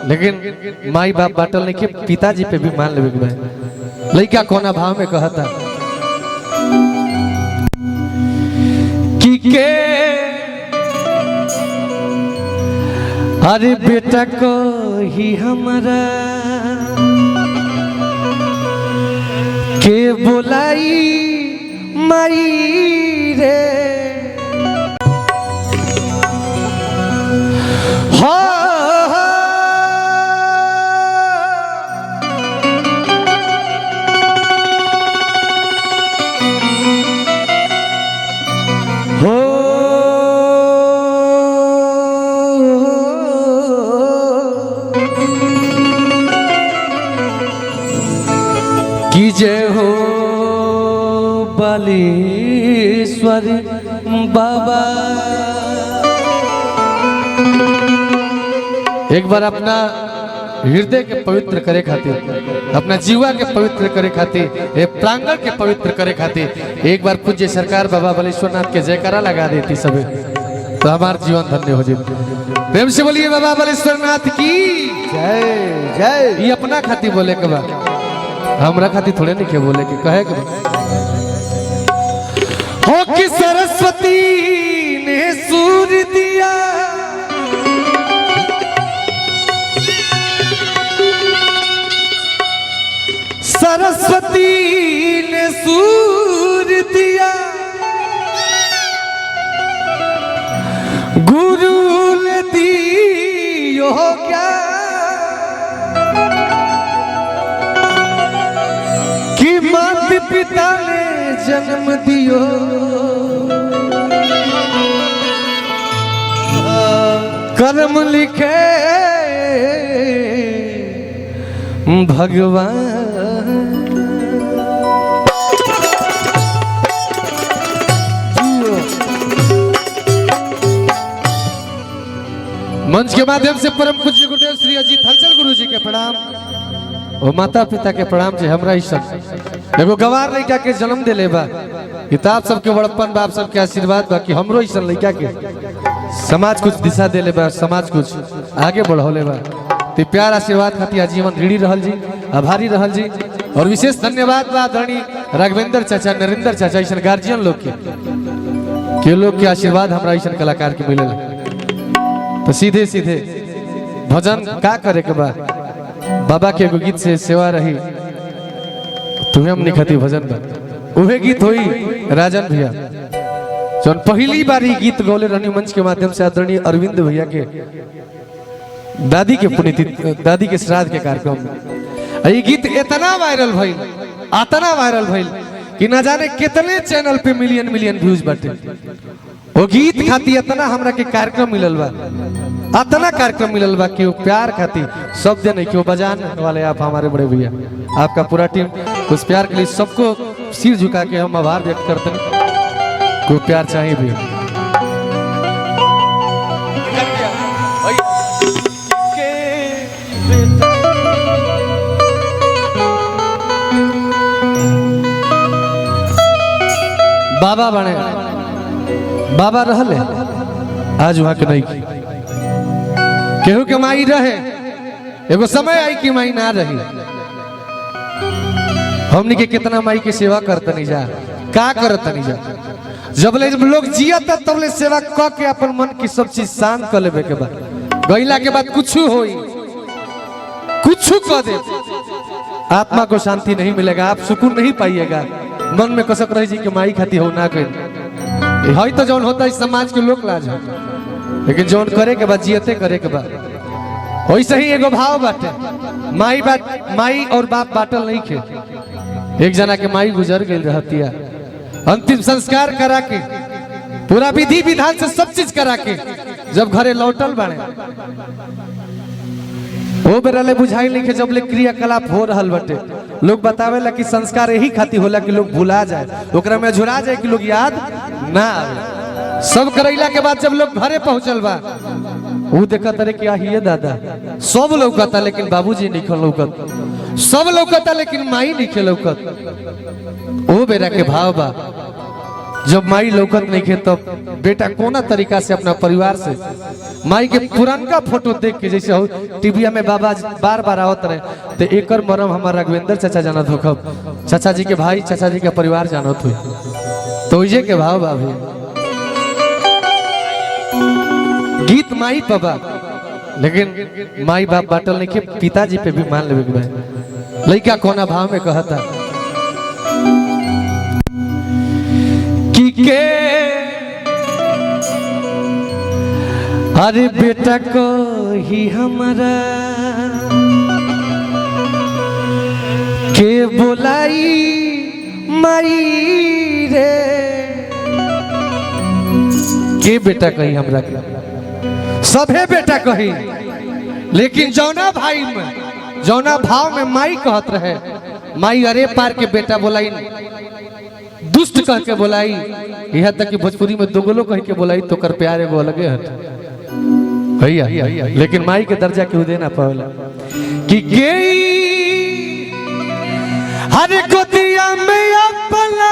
लेकिन माई बाप बाटल नहीं के पिताजी पे भी मान लेवे के भाई। लड़का कोना भाव में कहता कि के अरे बेटा को ही हमारा के बोलाई माई रे कि जय हो बालेश्वर बाबा। एक बार अपना हृदय के पवित्र करे खातिर, अपना जीवा के पवित्र करे खातिर, प्रांगण के पवित्र करे खातिर एक बार पूज्य सरकार बाबा बालेश्वर नाथ के जयकारा लगा देती सबे, तो हमारा जीवन धन्य हो जाए। प्रेम से बोलिए बाबा बालेश्वर नाथ की जय जय। ये अपना खातिर बोले के बा, हमरा खातिर थोड़े नहीं के बोले के कहे के हो कि सरस्वती ने सूर्य दिया सरस्वती ने सूर्य दिया गुरु ने दियो क्या कि माता पिता ने जन्म दियो कर्म लिखे भगवान। मंच के माध्यम से परम पूज्य गुरुदेव श्री अजीत हलचल गुरु जी के प्रणाम और माता पिता के प्रणाम से हमरा ही सब एगो गवार लड़का के जन्म दे लेबा किताब सबके बड़प्पन बाप सबके आशीर्वाद बा कि हमरो ऐसा लड़का के समाज कुछ दिशा दे लेबा, समाज कुछ आगे बढ़ौले बा। तो प्यार आशीर्वाद खातिर आजीवन ऋणी रहल जी, आभारी रहल जी। और विशेष धन्यवाद बा आदरणीय राघवेंद्र चाचा, नरेंद्र चाचा ऐसा गार्जियन लोग के लोग के आशीर्वाद हमरा ऐसा कलाकार के मिलेला। तो सीधे सीधे भजन का करे के बा, बाबा के एगो गीत से सेवा रही तुम्हें हम निखती भजन बा, उहे गीत होई राजन भैया जौन पहली बार ही गीत गौले रहनी मंच के माध्यम से आदरणीय अरविंद भैया के दादी के पुण्यतिथि, दादी के श्राद्ध के कार्यक्रम में ये गीत इतना वायरल भइल, इतना वायरल भइल कि ना जाने कितने चैनल पे मिलियन मिलियन व्यूज बाटे। वो गीत खाती इतना हमरा के कार्यक्रम मिलल बा, इतना कार्यक्रम मिलल बा कि वो प्यार खाती सब जन क्यों बजाने वाले आप हमारे बड़े भैया, आपका पूरा टीम उस प्यार के लिए सबको सिर झुका के हम आभार व्यक्त करते हैं। को प्यार चाहिए भी बाबा बने, बाबा रहले आज वहां के नहीं की केहू के माई रहे, एगो समय आई कि माई ना रही। हमनी के कितना माई के सेवा करते नहीं जा, का करते नहीं जा। जब लोग जियता तब ले सेवा क के अपन मन की सब चीज शांत कर लेबे के बाद, गईला के बाद कुछ होई कुछ कर दे आत्मा को शांति नहीं मिलेगा, आप सुकून नहीं पाइएगा। मन में कसक रही जी कि माई खाती हो ना कर है तो जौन होता है समाज के लोक लाज है, लेकिन जौन करे के बाद जियते करे के बाद वैसे ही एगो भाव बाटे। माई और बाप बाटल नहीं खे, एक जना के माई गुजर गई रहती है, अंतिम संस्कार करा के पूरा विधि विधान से सब चीज करा के जब घरे लौटल बने वो बेरा ले बुझाई नहीं के जब ले क्रियाकलाप हो रहल बटे। लोग बतावे ला कि संस्कार यही खाती होला कि लोग भुला जाए, ओकरा में झुरा जाए कि लोग याद ना आवे। सब करैला के बाद जब लोग घरे पहुंचल बा वो देखा तरे कि आहिए दादा सब लौकता लेकिन बाबूजी नहीं लौकत, सब लौकता लेकिन माई नहीं लौकत। ओ बेरा के भाव बा जब माई लौकत नहीं खे तब बेटा कोना तरीका से अपना परिवार से माई के पुरानका फोटो देख के जैसे हो टीविया में बाबा बार बार आवत रहे तो एकर मरम हमारा राघवेंद्र चाचा जानत हो चाचा जी के भाई चाचा जी के परिवार जानत हुई तो इजे के भाव बाबू गीत माई बाबा लेकिन माई बाप बाटल नहीं के पिताजी पे भी मान लेवे लड़का कोना भाव में कहता के अरे बेटा को ही हमारा के बोलाई माई रे के बेटा कही हमरा के सभे बेटा कही लेकिन जौना भाई में जौना भाव में माई कहत रहे माई अरे पार के बेटा बोलाई दुष्ट कह के बोलाई यहाँ तक कि भोजपुरी में दोगलो कह के बोलाई तो कर प्यार एगो अलगे हट भैया लेकिन माई के दर्जा क्यों देना पावला कि गई हर गोदिया में अपना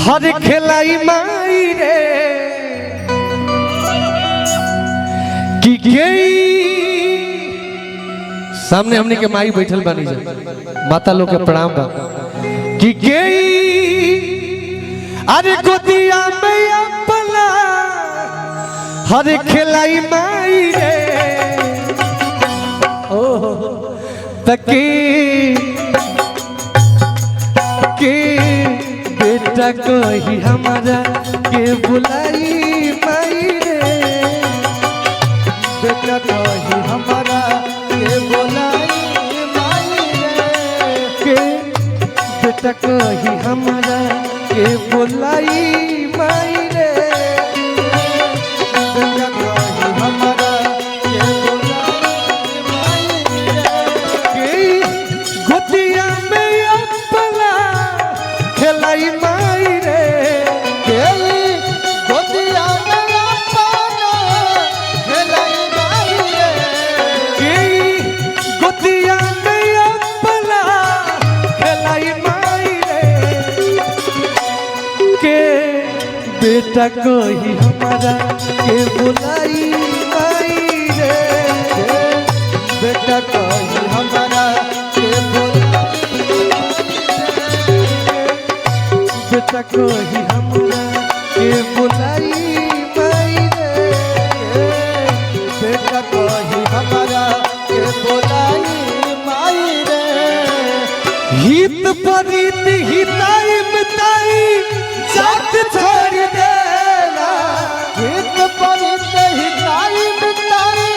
हर खिलाई माई रे कि गई सामने हमने के माई बैठल बानी जा माता लोग के प्रणाम बा कि गई अरे गोदिया में अपना हर खिलाई माई रे ओ तकी के बेटा को ही हमारा के बुलाई माई रे बेटा को ही हमारा के बुलाई माई रे के बेटा को ही हमारा के बुलाई माई रे बेटा को ही हमारा के बुलाई माई रे गोतिया में अपना खिलाई माई रे गोदिया में अपना खिलाई माई रे गोतिया में अपना खिलाई माई रे के बेटा को ही हमारा के बुलाई माई रे बेटा को ही हमारा के बुलाई बेटा को ही हमारा के बुलाई माई रे बेटा को ही हमारा के बुलाई माई रे हित परित हिताई मिताई जात छोड़ देना हित परित हिताई मिताई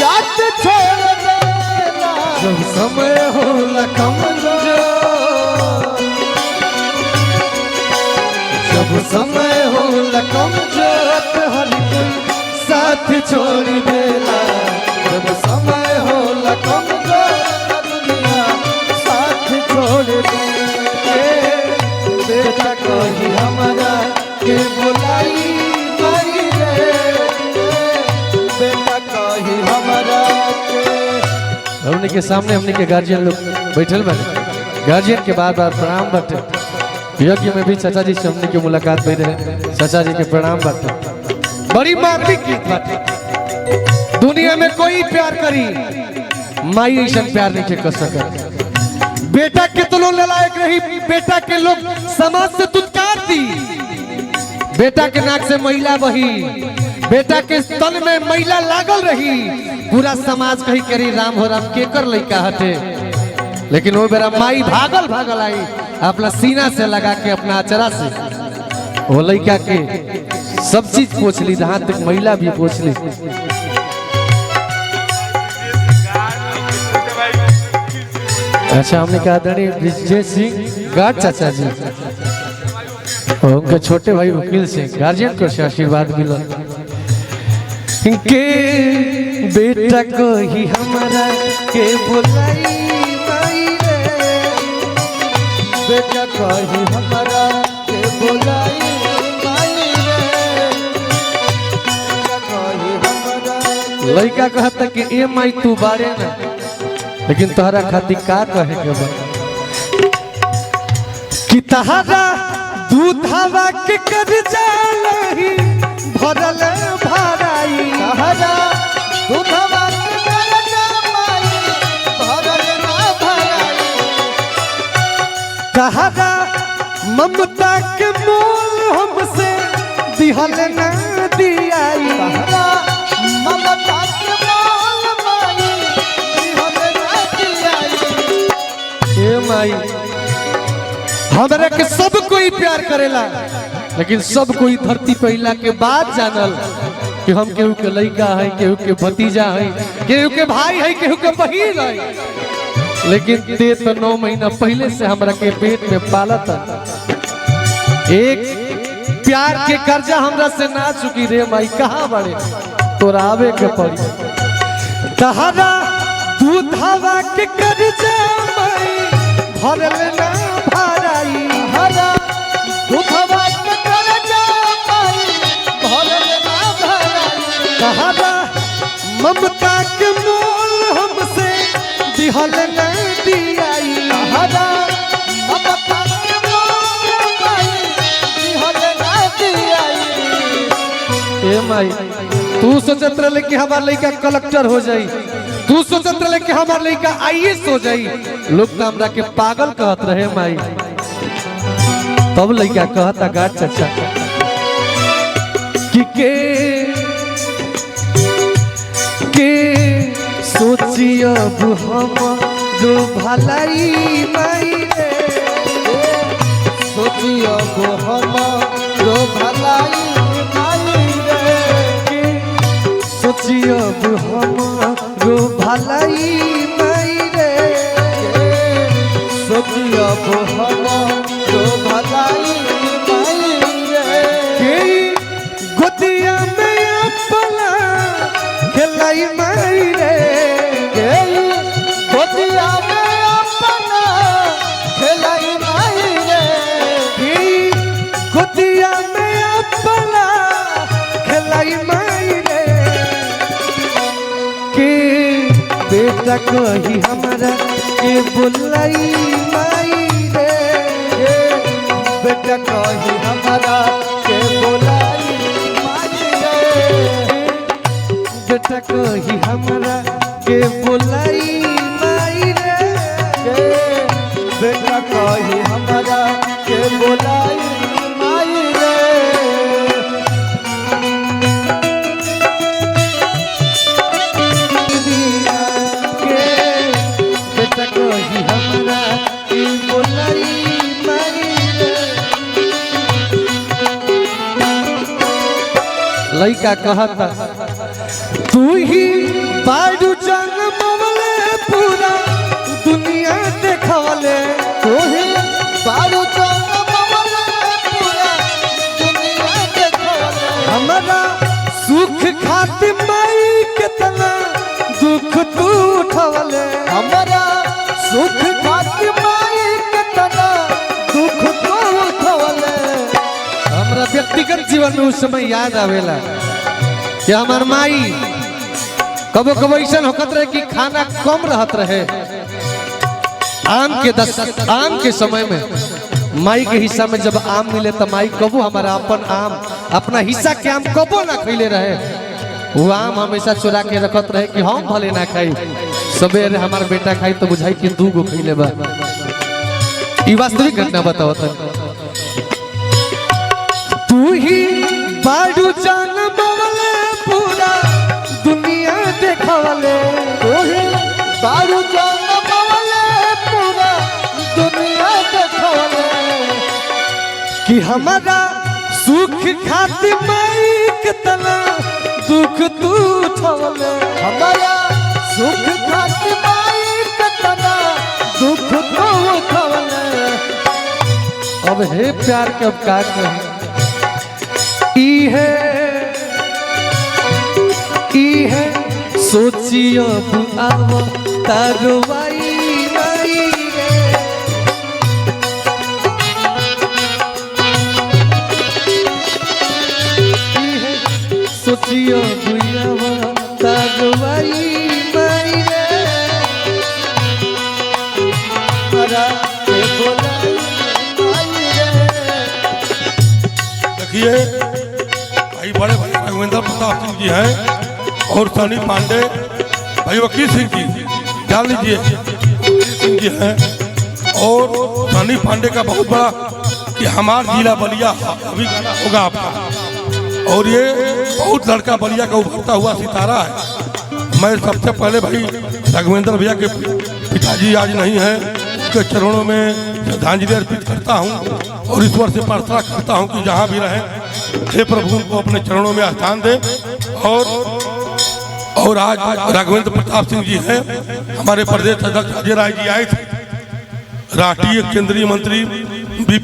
जात छोड़ देना जब समय हो कमजोर जब समय हो कमजोर हर कोई साथ छोड़ देना जब समय हो कमजोर दुनिया साथ छोड़ दे बेटा को ही हमारा के बुलाई माई रे बेटा को ही हमारा के हमने के सामने हमने के गार्जियन लोग बैठल बने गार्जियन के बार बार प्रणाम बाटे यज्ञ में भी चाचा जी से हमने की मुलाकात हुई रहे चाचा जी के प्रणाम बाटे बड़ी मार्मिक गीत बाटे दुनिया में कोई प्यार करी माई ऐसा प्यार नहीं कर सका बेटा कितनों लायक रही बेटा के लोग समाज से तुत्कार दी बेटा के नाक से मैला बही बेटा के स्तन में मैला लागल रही पूरा समाज कही करी राम हो राम केकर लइका हटे लेकिन वो बेरा माई भागल भागल आई अपना सीना से लगा के अपना अचरा से वो लइका के सब चीज पोछ ली जहां तक महिला भी पोछ ली अच्छा हमने कहा आदरणीय विजय सिंह गार्ड चाचा जी और उनके छोटे भाई वकील सिंह गार्जियन को आशीर्वाद मिला के बेटा को ही हमारा के बुलाई माई रे बेटा को ही हमारा के बुलाई माई रे बेटा को ही हमारा लड़का कहता कि ए माई तू बारे ना लेकिन तोहरा खातिर का कहे के बा कि तहरा दूधवा के कर्जा नहीं भरल भराई कहरा दूधवा के कर्जा माई भरल ना भराई कहरा ममता के मोल हमसे दिहल न दियाई कहरा ममता के मोल माई दिहल ना दियाई हे माई हमरा के सब कोई प्यार करेला लेकिन सब कोई धरती पे अइला के बाद जानल कि हम केहू के लड़का है, केहू के भतीजा है, केहू के भाई है, केहू के बहिन है। लेकिन ते तो 9 महीना पहले से हमरा के पेट में पालत एक प्यार के कर्जा हमरा से ना चुकी रे माई। कहाँ बड़े तोरा आवे के पड़ी तहरा दूधवा के कर्जा माई भरल ना भराई कहरा दूधवा के कर्जा माई भरल ना भराई कहरा ममता के मोल हमसे दिहल न दियाई कहरा ममता के मोल माई दिहल ना दियाई ए माई तू सोचत रहे कि हमार लड़का कलेक्टर हो जाई, तू सोचत रहे कि हमार लड़का IAS हो जाई। लोग तो हमरा के पागल कहत रहे माई। तब लड़का कहता गाट चाचा कि के सोची अब हम जो भलाई माई रे सोचियो गो हम रो भलाई माई रे सोची अब हम जो भलाई माई रे सोचियो गो हम रो भलाई माई रे के गोदिया में अपना खेलाई माई रे गोदिया में अपना खेलाई माई रे के गोदिया में अपना खेलाई माई रे के बेटा कही हमारा के बुलाई माई रे बेटा कही हमारा के बोलाई माई रे बेटा कही हमारा के बुलाई माई रे बेटा कही हमारा के बोलाई माई रे के बेटा कही हमारा के बुलाई माई रे लइका कहता तू ही बाडू जन्मवले पूरा दुनिया देखवले तोहे बारू जन्मवले पूरा दुनिया देखवले हमारा सुख खातिर माई कितना दुख तू उठवले हमारा सुख खातिर माई कितना दुख तो उठवले हमरा व्यक्तिगत जीवन में उस समय याद आवेला कि हमार माई कबो कबो ऐसा होकत रहे कि खाना कम रहत रहे। आम के समय में माई के हिस्सा में जब आम मिले तो माई कबो हमारा अपन आम अपना हिस्सा के आम कबो ना खैले रहे। वो आम हमेशा चुरा के रखत रहे कि हम भले ना खाई, सवेरे हमार बेटा खाई तो बुझाई कि 2 गो खैले बा। ई वास्तविक घटना बताओ तू ही बाडू जन्मवले पूरा दुनिया देखवले तोहे बारू जन्मवले पूरा दुनिया देखवले कि हमारा सुख खातिर माई कितना दुख तू उठवले हमारा सुख खातिर माई कितना दुख तो उठवले अब हे प्यार के अब का कही ई है सोचियो अब तारवाई माई रे ई है सोचियो अब तारवाई माई रे हमारा के बोलाई माई रे प्रताप सिंह जी हैं और सनी पांडे भाई वकील सिंह जी डाल लीजिए, वकील सिंह जी हैं और सनी पांडे का बहुत बड़ा कि हमारा जिला बलिया अभी गाना होगा आपका, और ये बहुत लड़का बलिया का उभरता हुआ सितारा है। मैं सबसे पहले भाई राघवेंद्र भैया के पिताजी आज नहीं हैं, उनके चरणों में श्रद्धांजलि अर्पित करता हूँ और ईश्वर से प्रार्थना करता हूँ कि जहाँ भी रहें हे प्रभु उनको अपने चरणों में स्थान दे। और आज राघवेंद्र प्रताप सिंह जी हैं, हमारे प्रदेश अध्यक्ष अजय राय जी आए थे, राष्ट्रीय केंद्रीय मंत्री